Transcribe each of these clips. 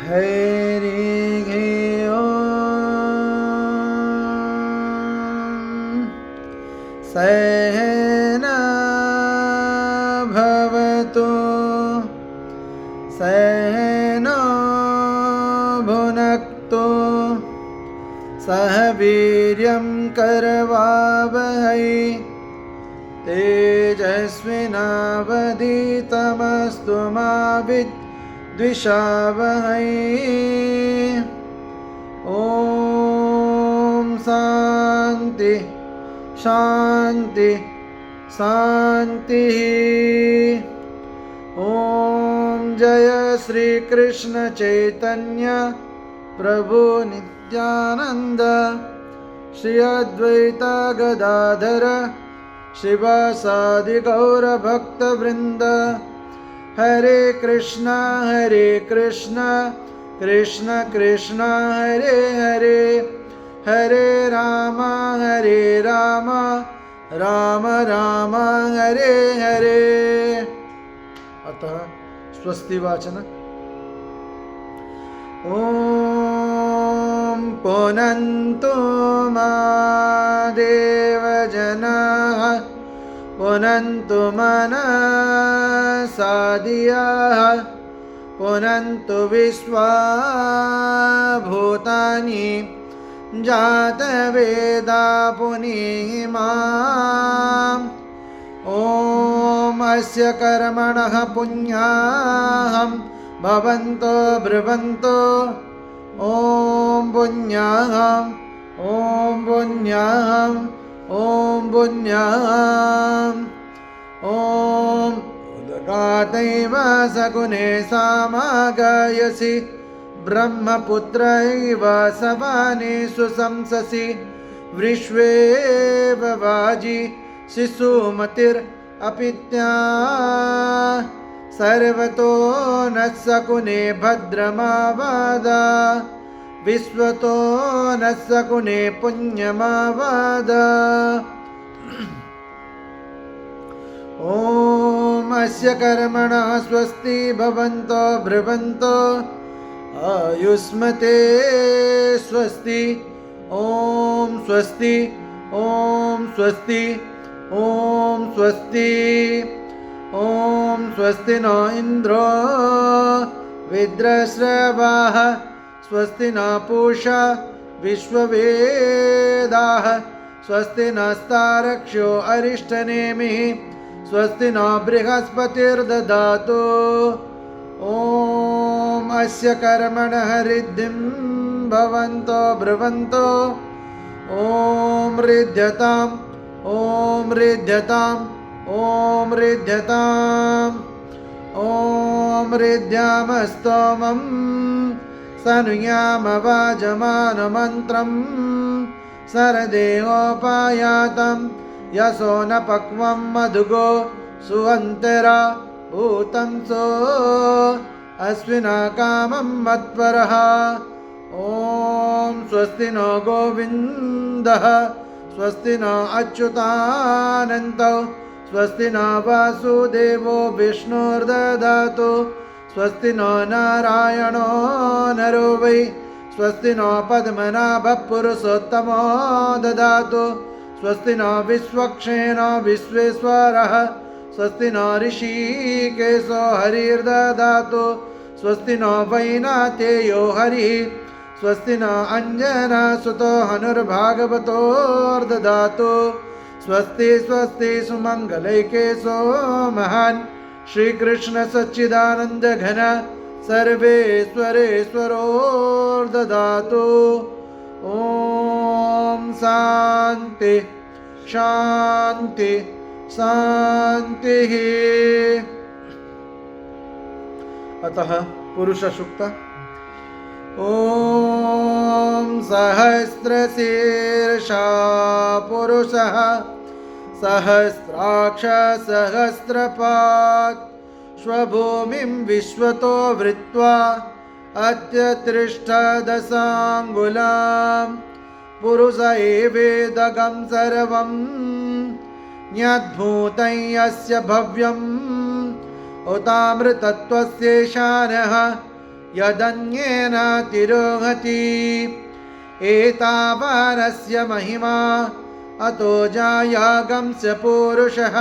हरिः ॐ सहना भवतु सहना भुनक्तु सह वीर्यं करवावहै तेजस्विनावधीतमस्तु मा विद्विषावहै। ॐ शान्ति शान्ति शान्तिः। ॐ जय श्री कृष्ण चैतन्य प्रभु नित्यानंद श्री अद्वैत गदाधर शिवासादि गौर भक्तवृंद। हरे कृष्णा कृष्ण कृष्ण हरे हरे हरे राम राम राम हरे हरे। अतः स्वस्ति वाचन। ॐ पुनन्तु मादेव जनाः पुनन्तु मनसादियाः पुनन्तु विश्वा भूतानि जातवेदा पुनीमाम्। ॐ अस्य कर्मणः पुण्याहं भवन्तो ब्रुवन्तो ॐ पुण्याहं ॐ पुण्याहं ॐ पुण्याहं ॐ उदगातैव सगुणे सामागायसि ब्रह्मपुत्र इव सवानि सुशंससि विश्वेव वाजी शिशुमतिरपित्या सर्वतो न सकुने भद्रमावाद विश्वतो न सकुने पुण्यमावाद। ॐ अस्य कर्मणः स्वस्ति भवन्तो ब्रुवन्तो आयुष्मते स्वस्ति ॐ स्वस्ति ॐ स्वस्ति ॐ स्वस्ति ॐ स्वस्ति नो इन्द्रो विद्रश्रवाः स्वस्ति न पूषा विश्ववेदाः स्वस्ति नस्तारक्ष्यो अरिष्टनेमिः स्वस्ति न बृहस्पतिर्ददातु। ॐ अस्य कर्मणः रिद्धिं भवन्तो ब्रुवन्तो ॐ रिद्ध्यताम् ॐ रिद्ध्यताम् ॐ रिद्ध्यताम् ॐ रिद्ध्यामस्तोमं सनुयामवाजमानमन्त्रं सरदेवोपायातं यशो न पक्वं मधुगो सुवन्तरा भूतं सो अस्विना कामं मत्परः। ॐ स्वस्ति नो गोविन्दः स्वस्ति न अच्युतानन्तौ स्वस्ति न वासुदेवो विष्णुर्ददातु स्वस्ति नो नारायणो नरो वै स्वस्ति नो पद्मनाभः पुरुषोत्तमो ददातु स्वस्ति नो विश्वक्सेनो विश्वेश्वरः स्वस्ति नो ऋषिकेशो हरिर्ददातु स्वस्ति नो वैनातेयो हरिः स्वस्ति न अंजनासुतो हनुर्भागवतोर्ददातु स्वस्ति स्वस्ति सुमंगलैकेशो महान् श्रीकृष्ण सच्चिदानंद घन सर्वेश्वरेश्वरोर्ददातु। ॐ शान्ति शान्ति शान्तिः। अतः पुरुष सूक्त। ॐ सहस्रशीर्षा पुरुषः सहस्राक्ष सहस्रपात् स्वभूमिं विश्वतो वृत्वा अत्यतिष्ठदशाङ्गुलां पुरुष एवेदगं सर्वं ज्ञाद्भूतं यस्य भव्यम् उतामृतत्वस्येशानः यदन्येन तिरोहति एतावानस्य महिमा अतो जायागंस्य पुरुषः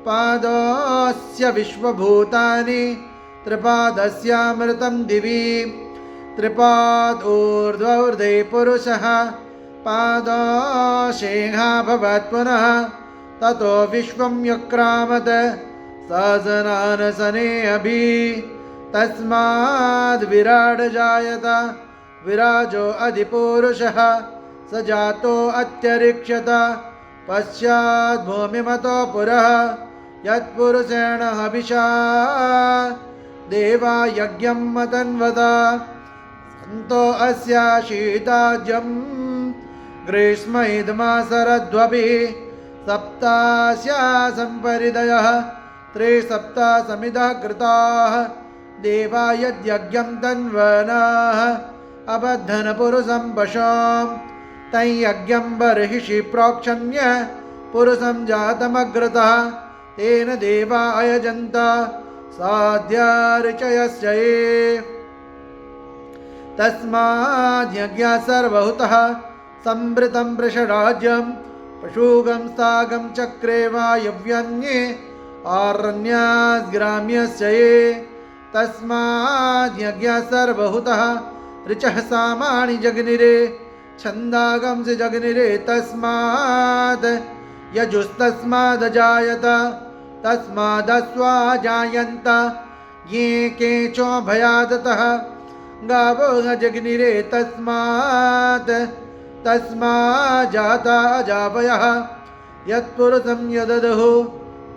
पादस्य विश्वभूतानि त्रिपादस्यामृतं दिवि त्रिपादूर्ध्वौर्धे पुरुषः पादशेहाभवत् पुनः ततो विश्वं यक्रामत सहस्रानसने अभि तस्माद् विराड जायत विराजो अधिपुरुषः स जातो अत्यरिक्षत पश्चात् भूमिमतो पुरः यत्पुरुषेण हविषा देवा यज्ञं मतन्वत सन्तो अस्या शीताज्यं ग्रीष्म इदमासरद्वभिः सप्तास्या सम्परिदयः त्रिसप्तासमिदः कृताः देवा यद्यज्ञं तन्वनाः अबद्धनपुरुषं पशुं तयज्ञं बर्हिषि प्रोक्षण्य पुरुषं जातमग्रतः तेन देवा अयजन्त साध्यार्चयस्य ये तस्माद्यज्ञः सर्वहुतः संवृतं वृषराज्यं पशुगं सागं चक्रे वायव्यन्ये आरण्याद्ग्राम्यस्य ये तस्माद्यज्ञः सर्वहुतः ऋचः सामानि जग्निरे छन्दागंसि जग्निरे तस्माद् यजुस्तस्मादजायत तस्मादस्वा जायन्त ये केचो भयादतः गावो जग्निरे तस्माज्जाता अजावयः यत्पुरुषं यददुः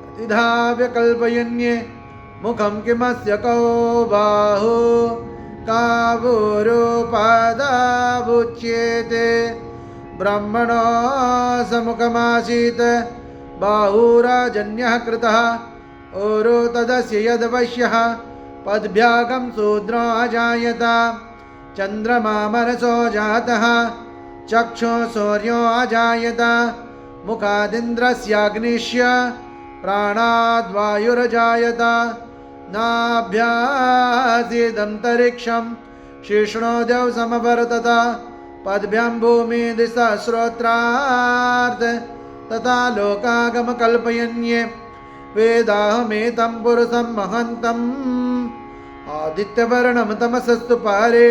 प्रतिधा व्यकल्पयन्ये मुखं किमस्य कौ बाहु कावोरुपादावुच्येते ब्राह्मणो समुखमासीत् बाहुराजन्यः कृतः ओरो तदस्य यद्वैश्यः पद्भ्यागं शूद्रो अजायत चन्द्रमा मनसो जातः चक्षो सूर्यो अजायत मुखादिन्द्रस्याग्निश्य प्राणाद्वायुरजायत नाभ्यासीदन्तरिक्षं शीर्ष्णोदौ समवर्तत पद्भ्यां भूमिदिशा श्रोत्रार्थ तथा लोकागमकल्पयन्ये वेदाहमेतं पुरुषं महन्तम् आदित्यवर्णं तमसस्तु पारे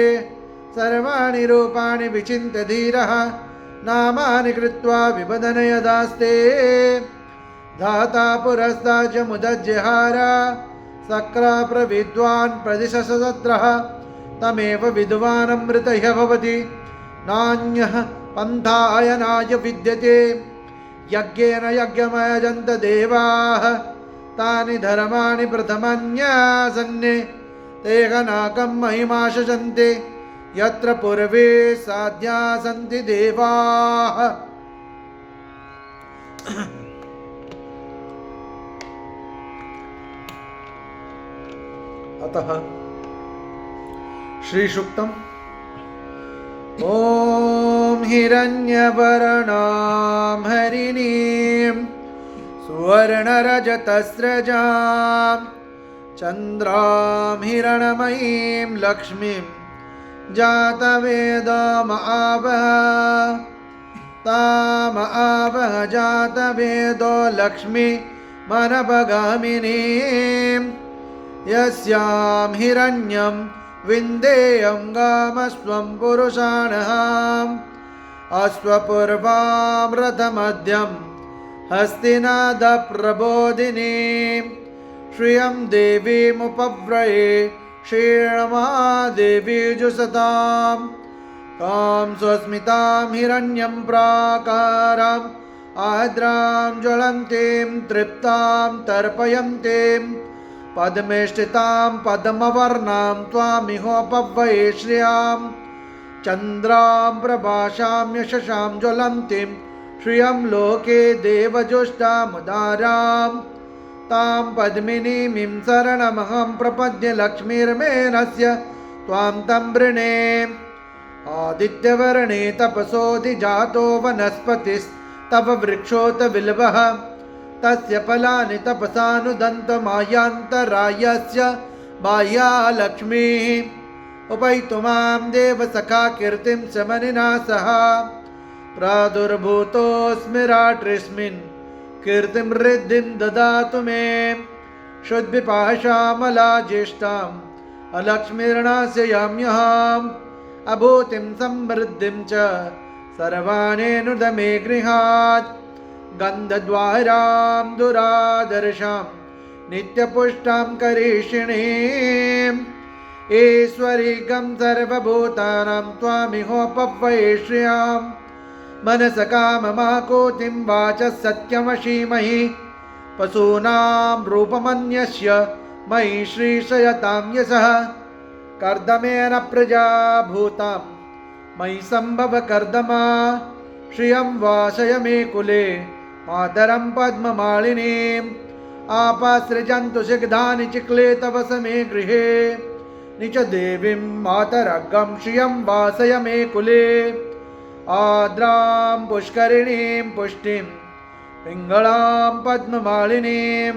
सर्वाणि रूपाणि विचिन्त्य धीरः नामानि कृत्वा विबदन यदास्ते धाता पुरस्ताच्च मुदज्जहार सक्राप्रविद्वान् प्रदिशसत्रः तमेव विद्वानमृतः भवति नान्यः पन्थायनाय विद्यते यज्ञेन यज्ञमयजन्त देवाः तानि धर्माणि प्रथमन्यासन्ने ते गणाकं महिमाशजन्ते यत्र पूर्वे साध्या सन्ति देवाः अतः श्रीसूक्तम् ॐ हिरण्यवर्णां हरिणीं सुवर्णरजतस्रजां चन्द्रां हिरणमयीं लक्ष्मीं जातवेदमावह तामावह जातवेदो लक्ष्मी मनपगामिनीं यस्यां हिरण्यं विन्देयं गामस्वं पुरुषाणः अश्वपूर्वां रथमध्यं हस्तिनादप्रबोधिनीं श्रियं देवीमुपव्रये क्षीणमादेवी जुषतां तां स्वस्मितां हिरण्यं प्राकाराम् आर्द्रां ज्वलन्तीं तृप्तां तर्पयन्तीं पद्मेष्टितां पद्मवर्णां त्वामिहोपव्रये श्रियां चन्द्रां प्रभासां यशसां ज्वलन्तीं श्रियं लोके देवजुष्टामुदारां तां पद्मिनीं शरणमहं प्रपद्ये लक्ष्मीर्मेनस्य त्वां तं वृणे आदित्यवर्णे तपसोऽधिजातो वनस्पतिस्तव वृक्षोत बिल्वः तस्य फलानि तपसानुदन्तमायान्तरायस्य बाह्या लक्ष्मीः उपैतु मां देवसखा कीर्तिं समनिना सह प्रादुर्भूतोऽस्मि रात्रिस्मिन् कीर्तिं रिद्धिं ददातु मे शुद्धिपाशामला ज्येष्ठाम् अलक्ष्मीर्णास्ययाम्यहम् अभूतिं समृद्धिं च सर्वानेनुद मे गृहात् गन्धद्वारां दुरादर्शां नित्यपुष्टां करीषिणीम् ईश्वरीकं सर्वभूतानां त्वामिहोपव्यये श्रियाम् मनसकाममाकोतिं वाचः सत्यमशीमहि पशूनां रूपमन्यस्य मयि श्रीशयतां यशः कर्दमेन प्रजा भूतां मयि सम्भव कर्दमा श्रियं वासय मे कुले मातरं पद्ममालिनीम् आपासृजन्तु सिग्धानि चिक्ले तव समे गृहे निच देवीं मातरग्गं श्रियं वासय मे कुले आद्रां पुष्करिणीं पुष्टिं पिङ्गळां पद्ममालिनीं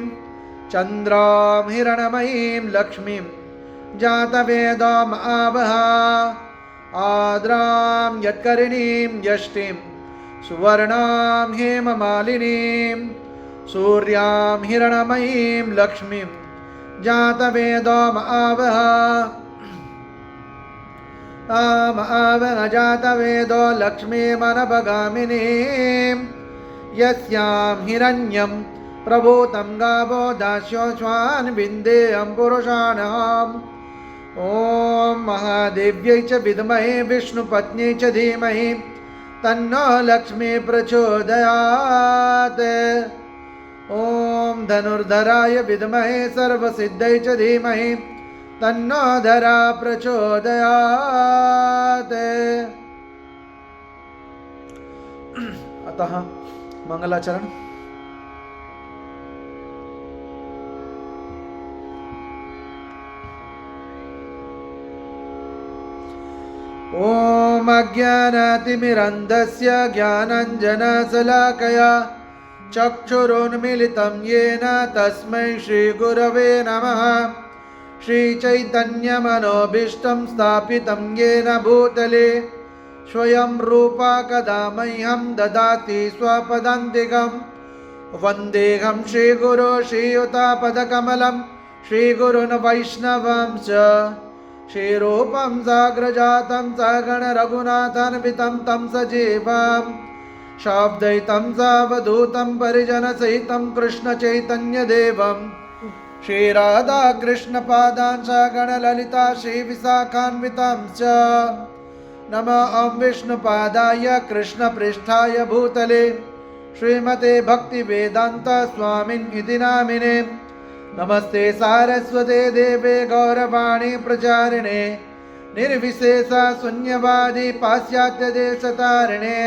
चन्द्रां हिरणमयीं लक्ष्मीं जातवेदाम् आवह आद्रां यत्करिणीं यष्टिं सुवर्णां हेममालिनीं सूर्यां हिरणमयीं लक्ष्मीं जातवेदाम् आवह जातवेदो लक्ष्मीमनभगामिनीं यस्यां हिरण्यं प्रभूतं गावो दास्योऽश्वान् विन्देयं पुरुषाणाम् ॐ महादेव्यै च विद्महे विष्णुपत्न्यै च धीमहि तन्नो लक्ष्मी प्रचोदयात् ॐ धनुर्धराय विद्महे सर्वसिद्धयै च धीमहि तन्नो धरा प्रचोदयात्। अतः मंगलाचरण। ॐ अज्ञानातिमिरन्धस्य ज्ञानाञ्जनशलाकया चक्षुरुन्मीलितं येन तस्मै श्रीगुरवे नमः। श्रीचैतन्यमनोभीष्टं स्थापितं येन भूतले स्वयं रूपा कदा मह्यं ददाति स्वपदान्तिकं वन्देऽहं श्रीगुरो श्रीयुतापदकमलं श्रीगुरुन् वैष्णवंश्च श्रीरूपं साग्रजातं सगणरघुनाथान्वितं तं सजीवं शाब्दैतं सावधूतं परिजनसहितं कृष्णचैतन्यदेवं श्रीराधाकृष्णपादान् सगणललिता श्रीविशाखान्वितांश्च नमः ॐ विष्णुपादाय कृष्णपृष्ठाय भूतले श्रीमते भक्तिवेदान्त स्वामिन् इति नामिने नमस्ते सारस्वते देवे गौरवाणी प्रचारिणे निर्विशेष शून्यवादी पाश्चात्यदेशतारिणे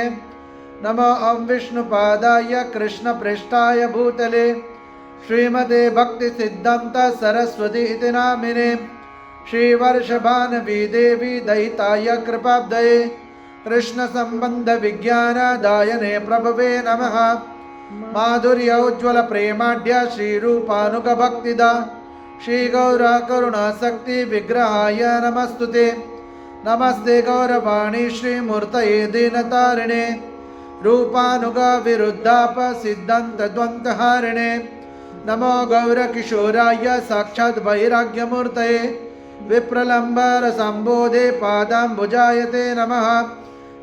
नमः ॐ विष्णुपादाय कृष्णपृष्ठाय भूतले श्रीमते भक्तिसिद्धान्त सरस्वती इति नामिने श्रीवर्षभानवी देवी दयिताय कृपाब्धये कृष्णसम्बन्धविज्ञानदायने प्रभवे नमः। माधुर्योज्ज्वलप्रेमाढ्य श्रीरूपानुगभक्तिदा श्रीगौरकरुणाशक्तिविग्रहाय नमस्तुते। नमस्ते गौरवाणी श्रीमूर्तये दीनतारिणे रूपानुगविरुद्धापसिद्धान्तद्वन्द्वहारिणे नमो गौरकिशोराय साक्षात् वैराग्यमूर्तये विप्रलम्बरसम्बोधे पादाम्बुजायते नमः।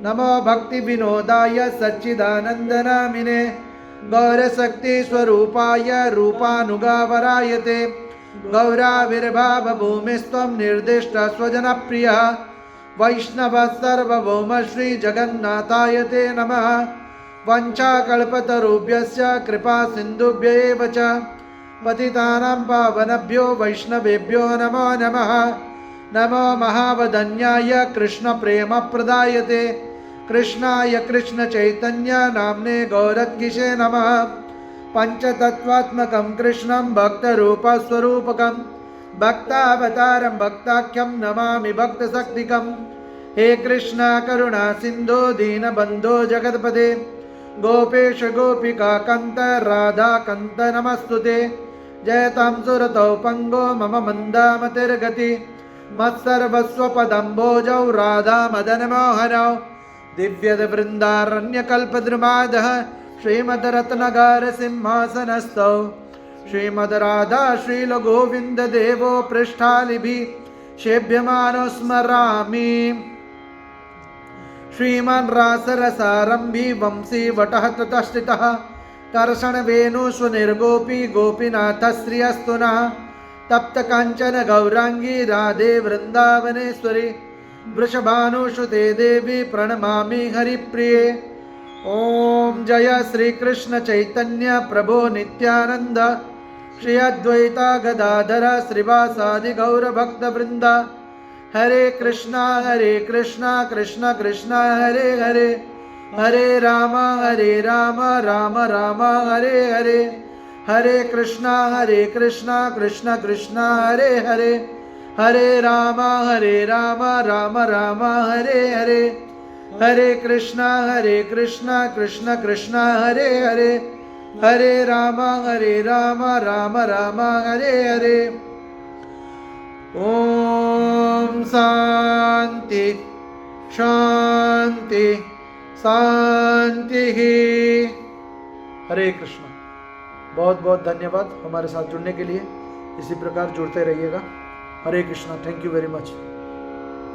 नमो भक्तिविनोदाय सच्चिदानन्दनामिने गौरशक्तिस्वरूपाय रूपानुगावरायते गौराविर्भावभूमिस्त्वं निर्दिष्टस्वजनप्रियः वैष्णवः सार्वभौम श्रीजगन्नाथाय ते नमः। वञ्चाकल्पतरुभ्यश्च कृपासिन्धुभ्य एव च पतितानां पावनभ्यो वैष्णवेभ्यो नमो नमः। नमो महावदन्याय कृष्णप्रेमप्रदायते कृष्णाय कृष्णचैतन्य नाम्ने गौरद्गिषे नमः। पञ्चतत्त्वात्मकं कृष्णं भक्तरूपस्वरूपकं भक्तावतारं भक्ताख्यं नमामि भक्तशक्तिकं। हे कृष्ण करुणा सिन्धो दीनबन्धो जगत्पते गोपेश गोपिका कान्त राधा कान्त नमस्तुते। जयतां सुरतौ पंगो मम मन्दामतिर्गति मत्सर्वस्वपदम्बोजौ राधा मदनमोहनौ दिव्यवृन्दारण्यकल्पद्रुमादः श्रीमद्रत्नगार सिंहासनस्थौ श्रीमद्राधा श्रीलगोविन्ददेवो पृष्ठालिभिः सेव्यमानो स्मरामि। श्रीमान् रासरसारम्भी वंशी वटः ततस्थितः कर्षणवेणुष्वनिर्गोपी गोपीनाथश्रियस्तु नः तप्त काञ्चन गौरांगी राधे वृन्दावनेश्वरी वृषभानुसुते देवी प्रणमामि हरिप्रिये। ओम जय श्री कृष्ण चैतन्य प्रभो नित्यानंद श्री अद्वैता गदाधर श्रीवासादि गौर भक्त वृंद हरे कृष्णा कृष्ण कृष्ण हरे हरे हरे राम राम राम हरे हरे हरे कृष्णा कृष्ण कृष्ण हरे हरे हरे राम राम राम हरे हरे हरे कृष्णा कृष्ण कृष्ण हरे हरे हरे राम राम राम हरे हरे। ओम शांति शांति शांति। हरे कृष्ण। बहुत बहुत धन्यवाद हमारे साथ जुड़ने के लिए। इसी प्रकार जुड़ते रहिएगा। हरे Krishna. Thank you very much.